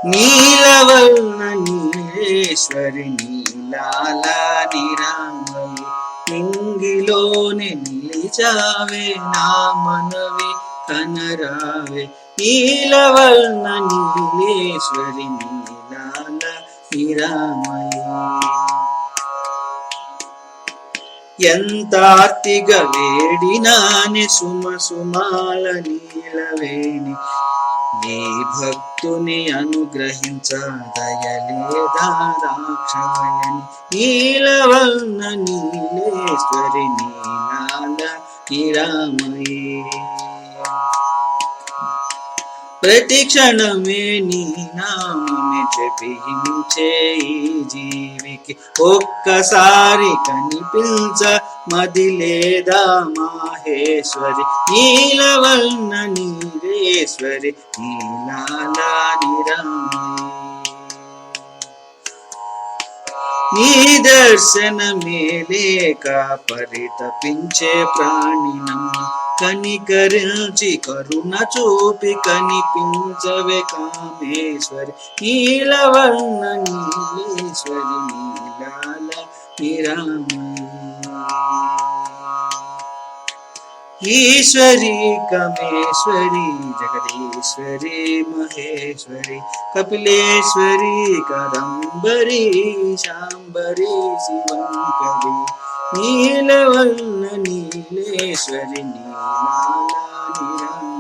నీలవర్ణ నీలేశ్వరి నీలాల నిరామయి ఇంగిలోని నిలిచావే నా మనవి కనరావే నీలవర్ణ నీలేశ్వరి నీలాల నిరామయి ఎంత ఆర్తిగా వేడినాని సుమ సుమాల నీలవేణి నీ భక్తుని అనుగ్రహించ దయలేదా రాక్షాయని నీలవర్ణ నీలేశ్వరి నీలాల నిరామయే ప్రతి క్షణమే నీ నామమే జపించే ఈ జీవికి ఒక్కసారి కనిపించ మదిలేదా మాహేశ్వరి నీలవర్ణ నీలేశ్వరి నీలాల నిరామయే నీ దర్శనమే లేక పరితపించే ప్రాణినమ్మ కనికరించి కరుణ చూపి కనిపించవే కామేశ్వరి నీలవర్ణ నీలేశ్వరి నీలాల నిరామయే ఈశ్వరి కమేశ్వరి జగదీశ్వరి మహేశ్వరి కపిలేశ్వరి కదంబరి శాంబరి శివంకరి నీలవర్ణ నీలేశ్వరి నీలాల నిరామయే